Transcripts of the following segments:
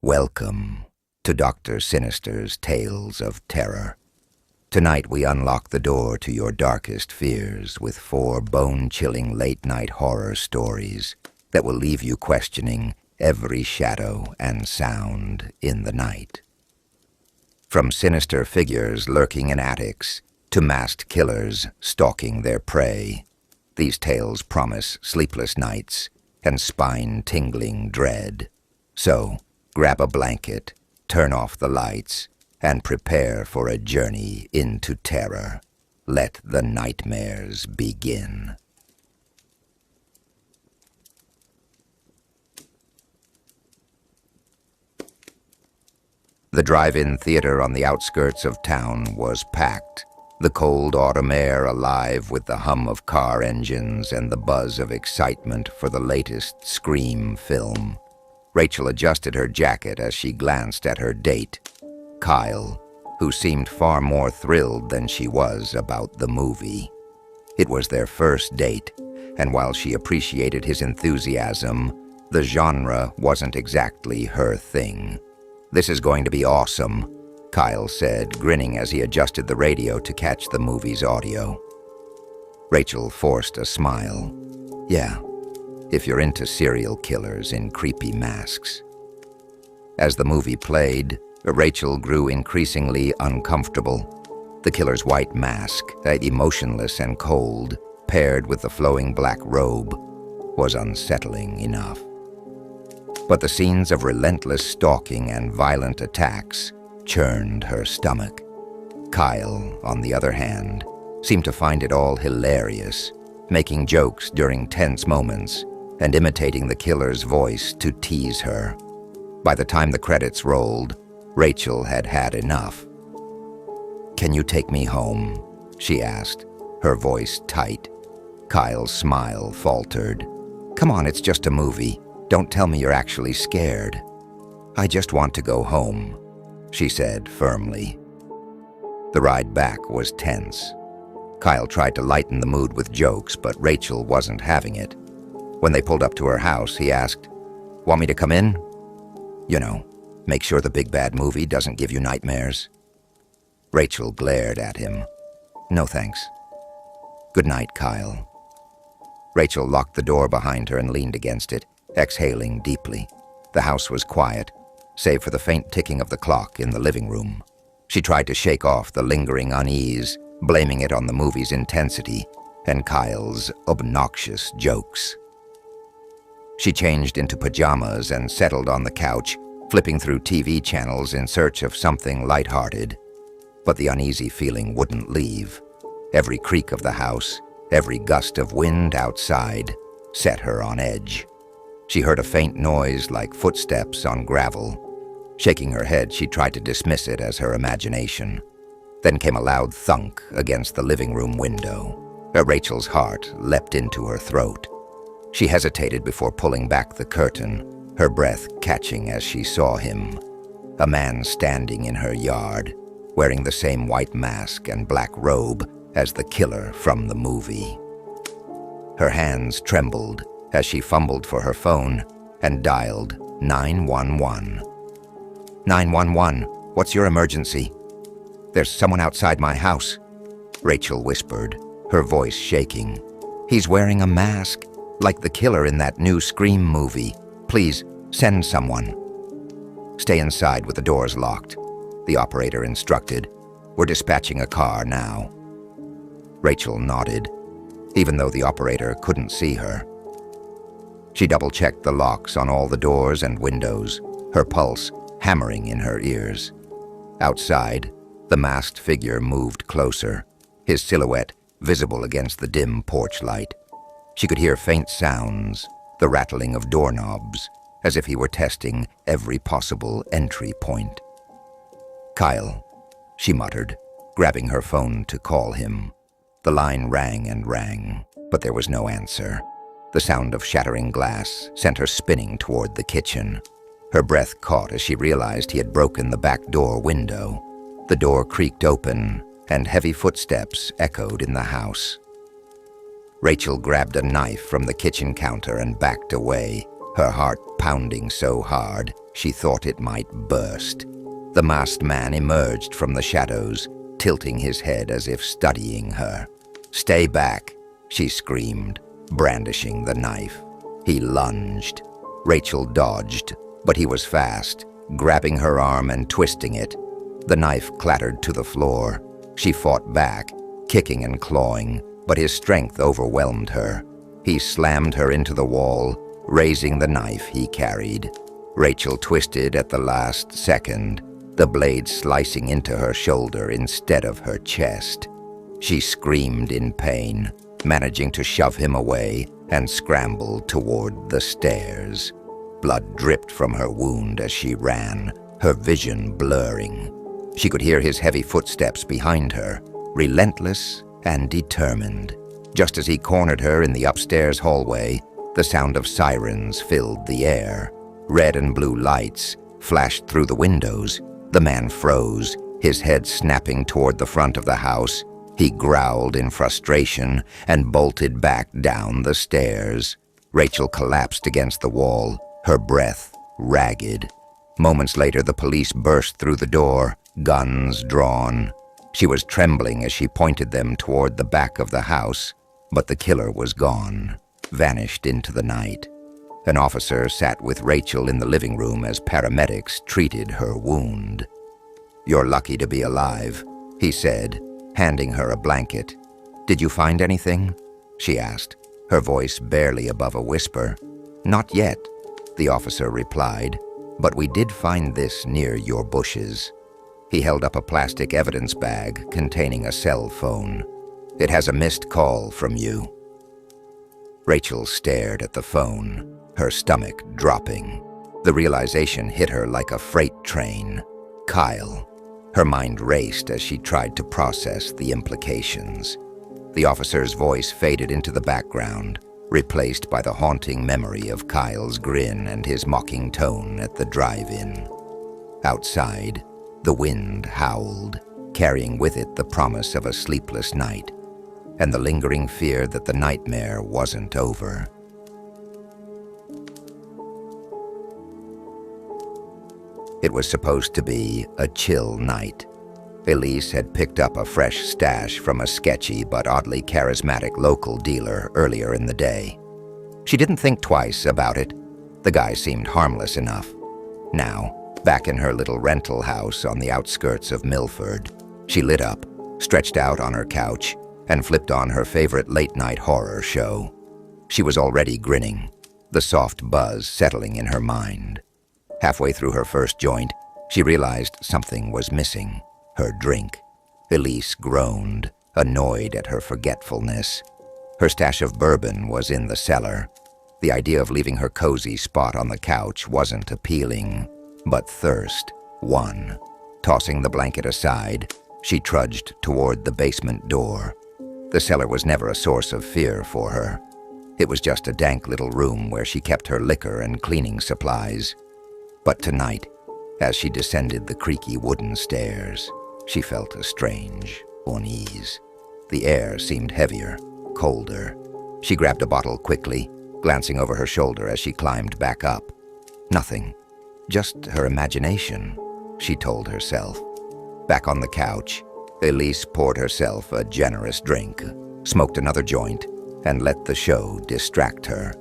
Welcome to Dr. Sinister's Tales of Terror. Tonight we unlock the door to your darkest fears with 4 bone-chilling late-night horror stories that will leave you questioning every shadow and sound in the night. From sinister figures lurking in attics to masked killers stalking their prey, these tales promise sleepless nights and spine-tingling dread. So, grab a blanket, turn off the lights, and prepare for a journey into terror. Let the nightmares begin. The drive-in theater on the outskirts of town was packed, the cold autumn air alive with the hum of car engines and the buzz of excitement for the latest Scream film. Rachel adjusted her jacket as she glanced at her date, Kyle, who seemed far more thrilled than she was about the movie. It was their first date, and while she appreciated his enthusiasm, the genre wasn't exactly her thing. "This is going to be awesome," Kyle said, grinning as he adjusted the radio to catch the movie's audio. Rachel forced a smile. "Yeah, if you're into serial killers in creepy masks." As the movie played, Rachel grew increasingly uncomfortable. The killer's white mask, emotionless and cold, paired with the flowing black robe, was unsettling enough. But the scenes of relentless stalking and violent attacks churned her stomach. Kyle, on the other hand, seemed to find it all hilarious, making jokes during tense moments and imitating the killer's voice to tease her. By the time the credits rolled, Rachel had had enough. "Can you take me home?" she asked, her voice tight. Kyle's smile faltered. "Come on, it's just a movie. Don't tell me you're actually scared." "I just want to go home," she said firmly. The ride back was tense. Kyle tried to lighten the mood with jokes, but Rachel wasn't having it. When they pulled up to her house, he asked, "Want me to come in? You know, make sure the big bad movie doesn't give you nightmares." Rachel glared at him. "No thanks. Good night, Kyle." Rachel locked the door behind her and leaned against it, exhaling deeply. The house was quiet, save for the faint ticking of the clock in the living room. She tried to shake off the lingering unease, blaming it on the movie's intensity and Kyle's obnoxious jokes. She changed into pajamas and settled on the couch, flipping through TV channels in search of something lighthearted. But the uneasy feeling wouldn't leave. Every creak of the house, every gust of wind outside, set her on edge. She heard a faint noise like footsteps on gravel. Shaking her head, she tried to dismiss it as her imagination. Then came a loud thunk against the living room window. Rachel's heart leapt into her throat. She hesitated before pulling back the curtain, her breath catching as she saw him. A man standing in her yard, wearing the same white mask and black robe as the killer from the movie. Her hands trembled as she fumbled for her phone and dialed 911. 911, what's your emergency? "There's someone outside my house," Rachel whispered, her voice shaking. "He's wearing a mask, like the killer in that new Scream movie. Please, send someone." "Stay inside with the doors locked," the operator instructed. "We're dispatching a car now." Rachel nodded, even though the operator couldn't see her. She double-checked the locks on all the doors and windows, her pulse hammering in her ears. Outside, the masked figure moved closer, his silhouette visible against the dim porch light. She could hear faint sounds, the rattling of doorknobs, as if he were testing every possible entry point. "Kyle," she muttered, grabbing her phone to call him. The line rang and rang, but there was no answer. The sound of shattering glass sent her spinning toward the kitchen. Her breath caught as she realized he had broken the back door window. The door creaked open, and heavy footsteps echoed in the house. Rachel grabbed a knife from the kitchen counter and backed away, her heart pounding so hard she thought it might burst. The masked man emerged from the shadows, tilting his head as if studying her. "Stay back," she screamed, brandishing the knife. He lunged. Rachel dodged, but he was fast, grabbing her arm and twisting it. The knife clattered to the floor. She fought back, kicking and clawing, but his strength overwhelmed her. He slammed her into the wall, raising the knife he carried. Rachel twisted at the last second, the blade slicing into her shoulder instead of her chest. She screamed in pain, managing to shove him away and scrambled toward the stairs. Blood dripped from her wound as she ran, her vision blurring. She could hear his heavy footsteps behind her, relentless and determined. Just as he cornered her in the upstairs hallway, the sound of sirens filled the air. Red and blue lights flashed through the windows. The man froze, his head snapping toward the front of the house. He growled in frustration and bolted back down the stairs. Rachel collapsed against the wall, her breath ragged. Moments later, the police burst through the door, guns drawn. She was trembling as she pointed them toward the back of the house, but the killer was gone, vanished into the night. An officer sat with Rachel in the living room as paramedics treated her wound. "You're lucky to be alive," he said, handing her a blanket. "Did you find anything?" she asked, her voice barely above a whisper. "Not yet," the officer replied, "but we did find this near your bushes." He held up a plastic evidence bag containing a cell phone. "It has a missed call from you." Rachel stared at the phone, her stomach dropping. The realization hit her like a freight train. Kyle. Her mind raced as she tried to process the implications. The officer's voice faded into the background, replaced by the haunting memory of Kyle's grin and his mocking tone at the drive-in. Outside, the wind howled, carrying with it the promise of a sleepless night, and the lingering fear that the nightmare wasn't over. It was supposed to be a chill night. Elise had picked up a fresh stash from a sketchy but oddly charismatic local dealer earlier in the day. She didn't think twice about it. The guy seemed harmless enough. Now, back in her little rental house on the outskirts of Milford, she lit up, stretched out on her couch, and flipped on her favorite late-night horror show. She was already grinning, the soft buzz settling in her mind. Halfway through her first joint, she realized something was missing, her drink. Elise groaned, annoyed at her forgetfulness. Her stash of bourbon was in the cellar. The idea of leaving her cozy spot on the couch wasn't appealing, but thirst won. Tossing the blanket aside, she trudged toward the basement door. The cellar was never a source of fear for her. It was just a dank little room where she kept her liquor and cleaning supplies. But tonight, as she descended the creaky wooden stairs, she felt a strange unease. The air seemed heavier, colder. She grabbed a bottle quickly, glancing over her shoulder as she climbed back up. Nothing. Just her imagination, she told herself. Back on the couch, Elise poured herself a generous drink, smoked another joint, and let the show distract her.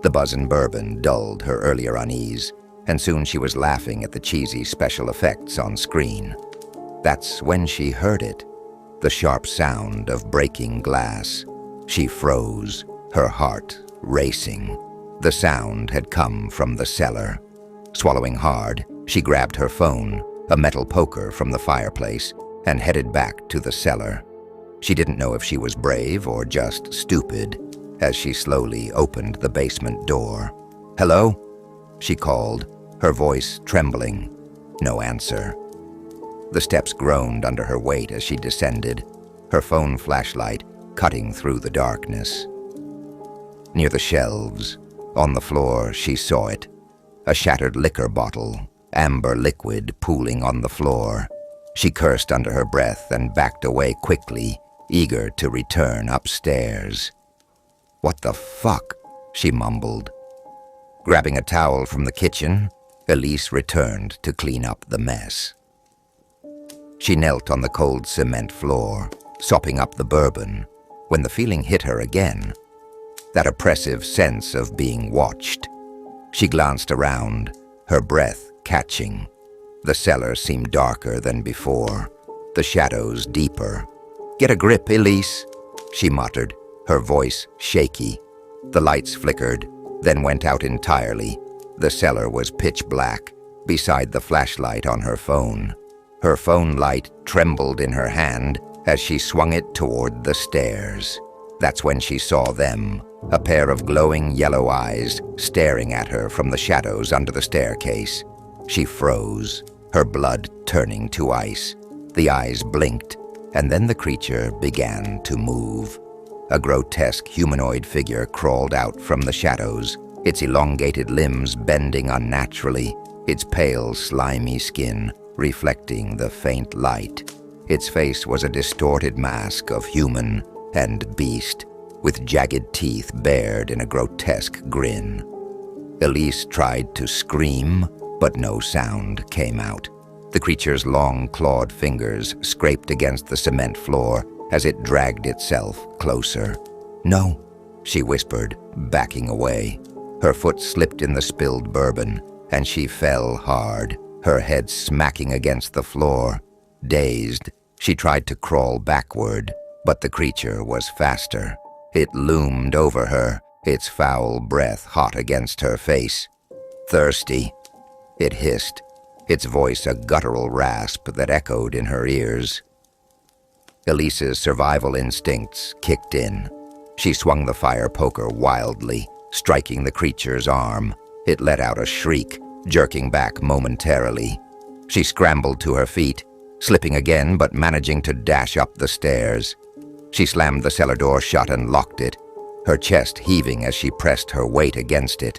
The buzz and bourbon dulled her earlier unease, and soon she was laughing at the cheesy special effects on screen. That's when she heard it, the sharp sound of breaking glass. She froze, her heart racing. The sound had come from the cellar. Swallowing hard, she grabbed her phone, a metal poker from the fireplace, and headed back to the cellar. She didn't know if she was brave or just stupid as she slowly opened the basement door. "Hello?" she called, her voice trembling. No answer. The steps groaned under her weight as she descended, her phone flashlight cutting through the darkness. Near the shelves, on the floor, she saw it. A shattered liquor bottle, amber liquid pooling on the floor. She cursed under her breath and backed away quickly, eager to return upstairs. "What the fuck?" she mumbled. Grabbing a towel from the kitchen, Elise returned to clean up the mess. She knelt on the cold cement floor, sopping up the bourbon, when the feeling hit her again, that oppressive sense of being watched. She glanced around, her breath catching. The cellar seemed darker than before, the shadows deeper. "Get a grip, Elise," she muttered, her voice shaky. The lights flickered, then went out entirely. The cellar was pitch black, beside the flashlight on her phone. Her phone light trembled in her hand as she swung it toward the stairs. That's when she saw them, a pair of glowing yellow eyes staring at her from the shadows under the staircase. She froze, her blood turning to ice. The eyes blinked, and then the creature began to move. A grotesque humanoid figure crawled out from the shadows, its elongated limbs bending unnaturally, its pale, slimy skin reflecting the faint light. Its face was a distorted mask of human and beast, with jagged teeth bared in a grotesque grin. Elise tried to scream, but no sound came out. The creature's long, clawed fingers scraped against the cement floor as it dragged itself closer. "No," she whispered, backing away. Her foot slipped in the spilled bourbon, and she fell hard, her head smacking against the floor. Dazed, she tried to crawl backward, but the creature was faster. It loomed over her, its foul breath hot against her face. "Thirsty," it hissed, its voice a guttural rasp that echoed in her ears. Elise's survival instincts kicked in. She swung the fire poker wildly, striking the creature's arm. It let out a shriek, jerking back momentarily. She scrambled to her feet, slipping again but managing to dash up the stairs. She slammed the cellar door shut and locked it, her chest heaving as she pressed her weight against it.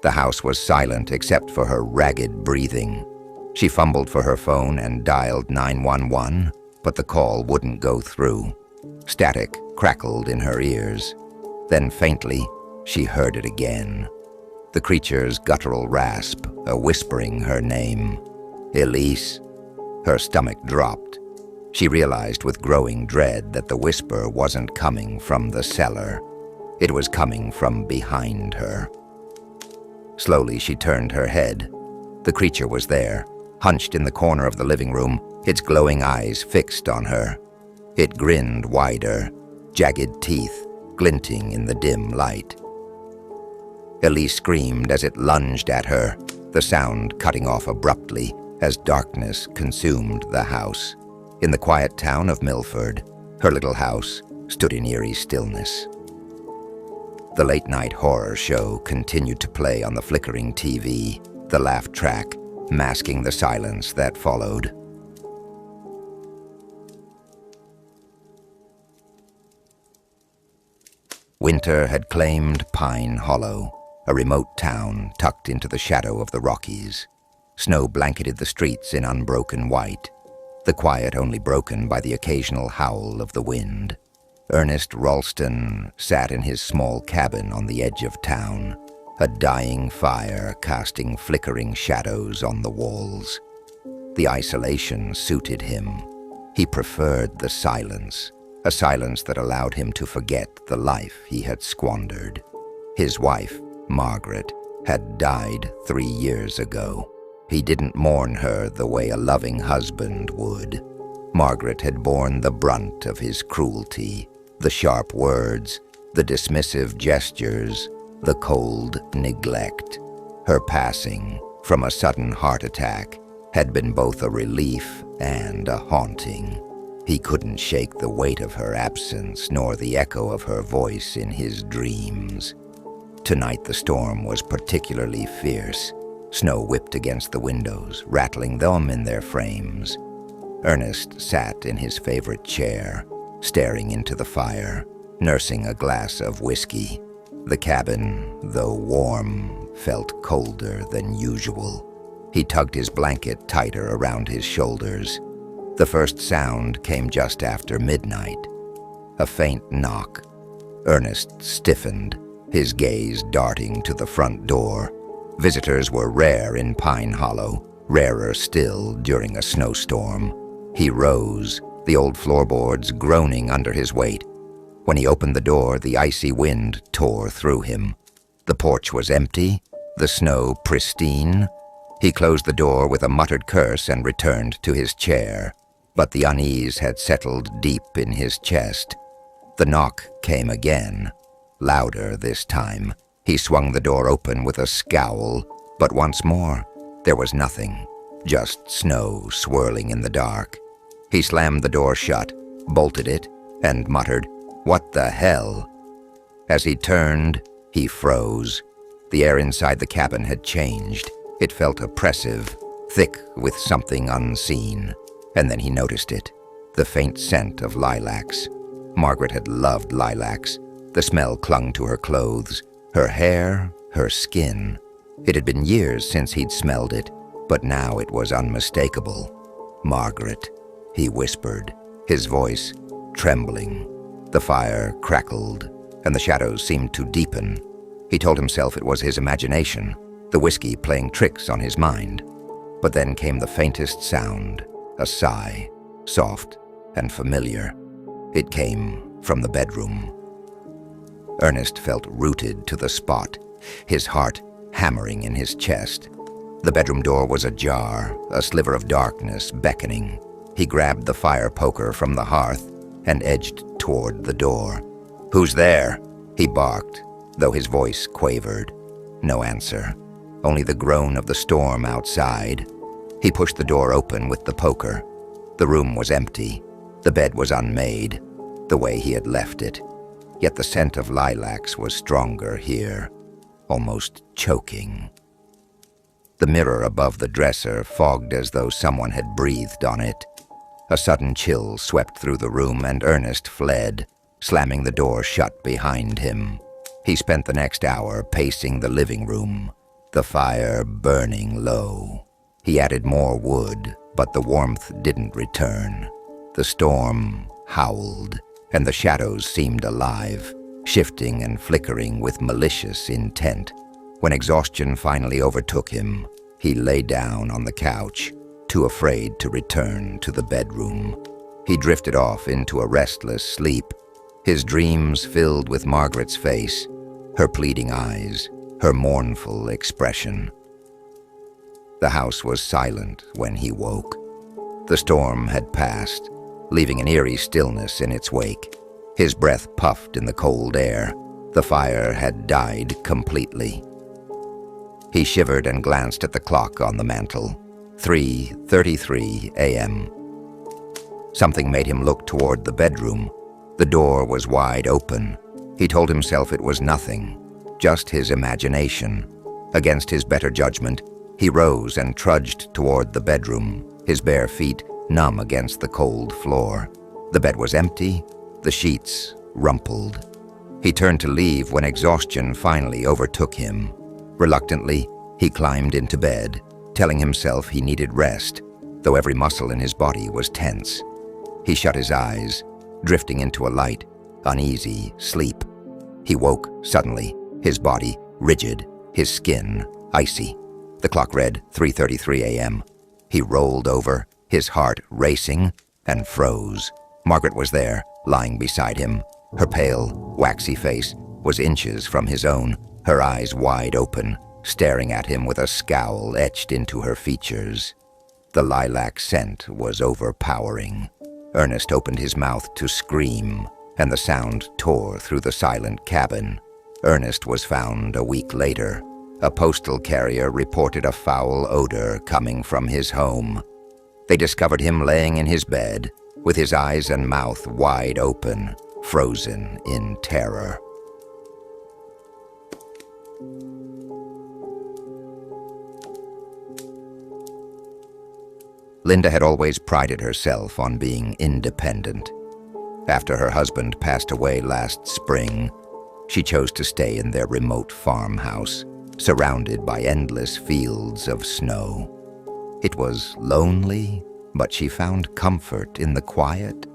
The house was silent except for her ragged breathing. She fumbled for her phone and dialed 911, but the call wouldn't go through. Static crackled in her ears. Then faintly, she heard it again. The creature's guttural rasp, a whispering her name. "Elise." Her stomach dropped. She realized with growing dread that the whisper wasn't coming from the cellar. It was coming from behind her. Slowly, she turned her head. The creature was there, hunched in the corner of the living room, its glowing eyes fixed on her. It grinned wider, jagged teeth glinting in the dim light. Elise screamed as it lunged at her, the sound cutting off abruptly as darkness consumed the house. In the quiet town of Milford, her little house stood in eerie stillness. The late-night horror show continued to play on the flickering TV, the laugh track masking the silence that followed. Winter had claimed Pine Hollow, a remote town tucked into the shadow of the Rockies. Snow blanketed the streets in unbroken white, the quiet only broken by the occasional howl of the wind. Ernest Ralston sat in his small cabin on the edge of town, a dying fire casting flickering shadows on the walls. The isolation suited him. He preferred the silence, a silence that allowed him to forget the life he had squandered. His wife, Margaret, had died 3 years ago. He didn't mourn her the way a loving husband would. Margaret had borne the brunt of his cruelty, the sharp words, the dismissive gestures, the cold neglect. Her passing, from a sudden heart attack, had been both a relief and a haunting. He couldn't shake the weight of her absence nor the echo of her voice in his dreams. Tonight the storm was particularly fierce. Snow whipped against the windows, rattling them in their frames. Ernest sat in his favorite chair, staring into the fire, nursing a glass of whiskey. The cabin, though warm, felt colder than usual. He tugged his blanket tighter around his shoulders. The first sound came just after midnight. A faint knock. Ernest stiffened, his gaze darting to the front door. Visitors were rare in Pine Hollow, rarer still during a snowstorm. He rose, the old floorboards groaning under his weight. When he opened the door, the icy wind tore through him. The porch was empty, the snow pristine. He closed the door with a muttered curse and returned to his chair. But the unease had settled deep in his chest. The knock came again, louder this time. He swung the door open with a scowl, but once more, there was nothing, just snow swirling in the dark. He slammed the door shut, bolted it, and muttered, "What the hell?" As he turned, he froze. The air inside the cabin had changed. It felt oppressive, thick with something unseen. And then he noticed it, the faint scent of lilacs. Margaret had loved lilacs. The smell clung to her clothes, her hair, her skin. It had been years since he'd smelled it, but now it was unmistakable. "Margaret," he whispered, his voice trembling. The fire crackled, and the shadows seemed to deepen. He told himself it was his imagination, the whiskey playing tricks on his mind. But then came the faintest sound, a sigh, soft and familiar. It came from the bedroom. Ernest felt rooted to the spot, his heart hammering in his chest. The bedroom door was ajar, a sliver of darkness beckoning. He grabbed the fire poker from the hearth and edged toward the door. "Who's there?" he barked, though his voice quavered. No answer, only the groan of the storm outside. He pushed the door open with the poker. The room was empty. The bed was unmade, the way he had left it. Yet the scent of lilacs was stronger here, almost choking. The mirror above the dresser fogged as though someone had breathed on it. A sudden chill swept through the room and Ernest fled, slamming the door shut behind him. He spent the next hour pacing the living room, the fire burning low. He added more wood, but the warmth didn't return. The storm howled, and the shadows seemed alive, shifting and flickering with malicious intent. When exhaustion finally overtook him, he lay down on the couch, too afraid to return to the bedroom. He drifted off into a restless sleep, his dreams filled with Margaret's face, her pleading eyes, her mournful expression. The house was silent when he woke. The storm had passed, leaving an eerie stillness in its wake. His breath puffed in the cold air. The fire had died completely. He shivered and glanced at the clock on the mantel. 3:33 a.m. Something made him look toward the bedroom. The door was wide open. He told himself it was nothing, just his imagination. Against his better judgment, he rose and trudged toward the bedroom, his bare feet numb against the cold floor. The bed was empty, the sheets rumpled. He turned to leave when exhaustion finally overtook him. Reluctantly, he climbed into bed, telling himself he needed rest, though every muscle in his body was tense. He shut his eyes, drifting into a light, uneasy sleep. He woke suddenly, his body rigid, his skin icy. The clock read 3:33 a.m. He rolled over, his heart racing, and froze. Margaret was there, lying beside him. Her pale, waxy face was inches from his own, her eyes wide open, staring at him with a scowl etched into her features. The lilac scent was overpowering. Ernest opened his mouth to scream, and the sound tore through the silent cabin. Ernest was found a week later. A postal carrier reported a foul odor coming from his home. They discovered him laying in his bed, with his eyes and mouth wide open, frozen in terror. Linda had always prided herself on being independent. After her husband passed away last spring, she chose to stay in their remote farmhouse, surrounded by endless fields of snow. It was lonely, but she found comfort in the quiet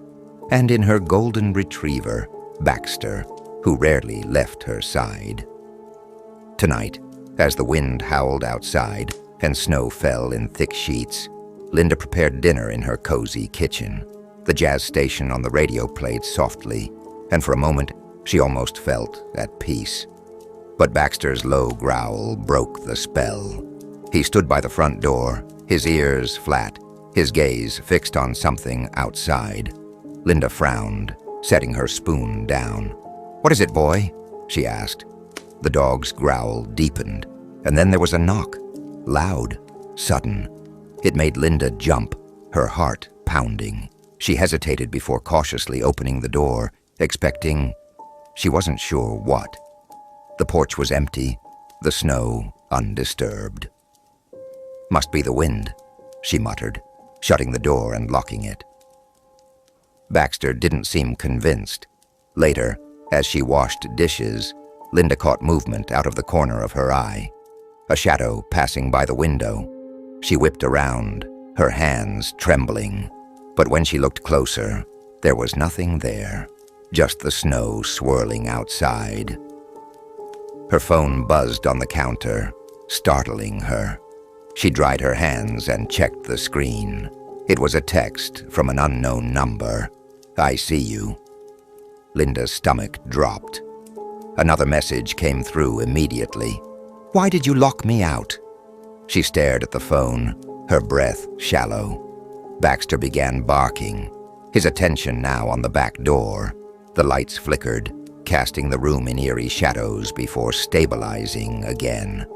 and in her golden retriever, Baxter, who rarely left her side. Tonight, As the wind howled outside and snow fell in thick sheets, Linda prepared dinner in her cozy kitchen. The jazz station on the radio played softly, and for a moment she almost felt at peace. But Baxter's low growl broke the spell. He stood by the front door, his ears flat, his gaze fixed on something outside. Linda frowned, setting her spoon down. "What is it, boy?" she asked. The dog's growl deepened, and then there was a knock. Loud, sudden. It made Linda jump, her heart pounding. She hesitated before cautiously opening the door, expecting... she wasn't sure what. The porch was empty, the snow undisturbed. "Must be the wind," she muttered, shutting the door and locking it. Baxter didn't seem convinced. Later, as she washed dishes, Linda caught movement out of the corner of her eye. A shadow passing by the window. She whipped around, her hands trembling. But when she looked closer, there was nothing there, just the snow swirling outside. Her phone buzzed on the counter, startling her. She dried her hands and checked the screen. It was a text from an unknown number. "I see you." Linda's stomach dropped. Another message came through immediately. "Why did you lock me out?" She stared at the phone, her breath shallow. Baxter began barking, his attention now on the back door. The lights flickered, casting the room in eerie shadows before stabilizing again.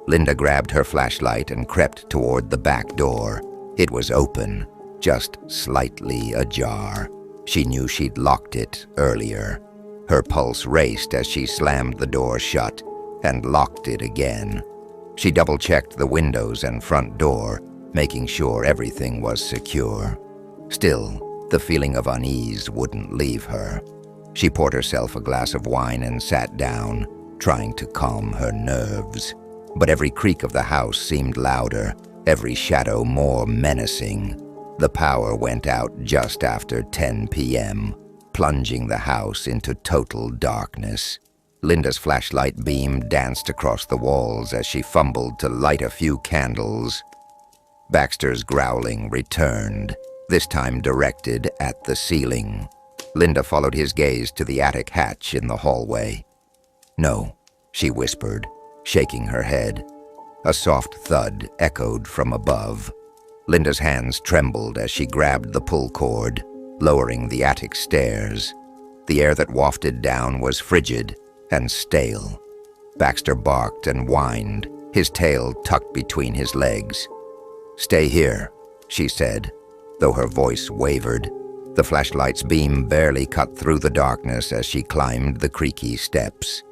Linda grabbed her flashlight and crept toward the back door. It was open, just slightly ajar. She knew she'd locked it earlier. Her pulse raced as she slammed the door shut and locked it again. She double-checked the windows and front door, making sure everything was secure. Still, the feeling of unease wouldn't leave her. She poured herself a glass of wine and sat down, trying to calm her nerves. But every creak of the house seemed louder, every shadow more menacing. The power went out just after 10 p.m., plunging the house into total darkness. Linda's flashlight beam danced across the walls as she fumbled to light a few candles. Baxter's growling returned, this time directed at the ceiling. Linda followed his gaze to the attic hatch in the hallway. "No," she whispered, shaking her head. A soft thud echoed from above. Linda's hands trembled as she grabbed the pull cord, lowering the attic stairs. The air that wafted down was frigid and stale. Baxter barked and whined, his tail tucked between his legs. "Stay here," she said, though her voice wavered. The flashlight's beam barely cut through the darkness as she climbed the creaky steps.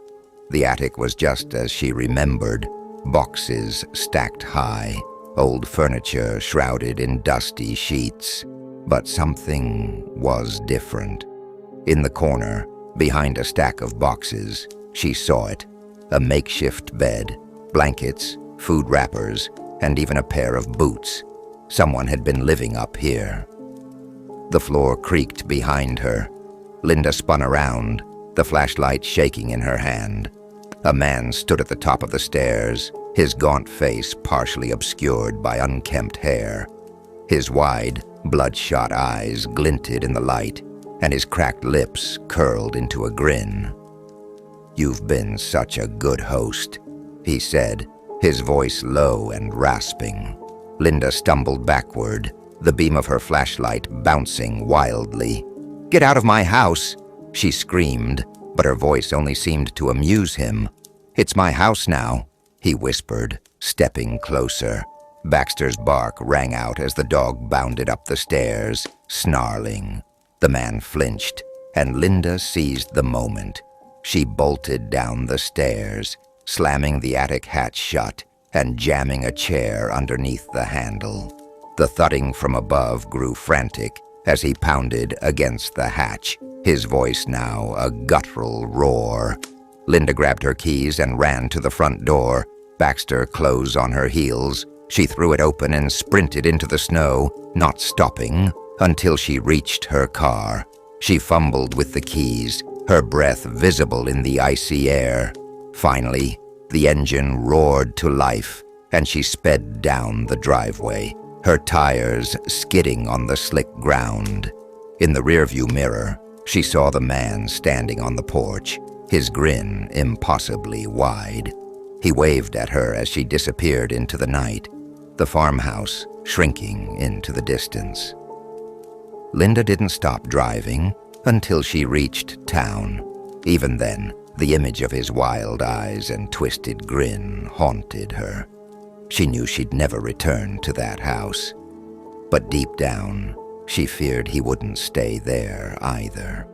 The attic was just as she remembered, boxes stacked high, old furniture shrouded in dusty sheets. But something was different. In the corner, behind a stack of boxes, she saw it, a makeshift bed, blankets, food wrappers, and even a pair of boots. Someone had been living up here. The floor creaked behind her. Linda spun around, the flashlight shaking in her hand. A man stood at the top of the stairs, his gaunt face partially obscured by unkempt hair. His wide, bloodshot eyes glinted in the light, and his cracked lips curled into a grin. "You've been such a good host," he said, his voice low and rasping. Linda stumbled backward, the beam of her flashlight bouncing wildly. "Get out of my house!" she screamed, but her voice only seemed to amuse him. "It's my house now," he whispered, stepping closer. Baxter's bark rang out as the dog bounded up the stairs, snarling. The man flinched, and Linda seized the moment. She bolted down the stairs, slamming the attic hatch shut and jamming a chair underneath the handle. The thudding from above grew frantic as he pounded against the hatch, his voice now a guttural roar. Linda grabbed her keys and ran to the front door, Baxter close on her heels. She threw it open and sprinted into the snow, not stopping until she reached her car. She fumbled with the keys, her breath visible in the icy air. Finally, The engine roared to life, and she sped down the driveway, her tires skidding on the slick ground. In the rearview mirror, she saw the man standing on the porch, his grin impossibly wide. He waved at her as she disappeared into the night, the farmhouse shrinking into the distance. Linda didn't stop driving until she reached town. Even then, the image of his wild eyes and twisted grin haunted her. She knew she'd never return to that house. But deep down, she feared he wouldn't stay there either.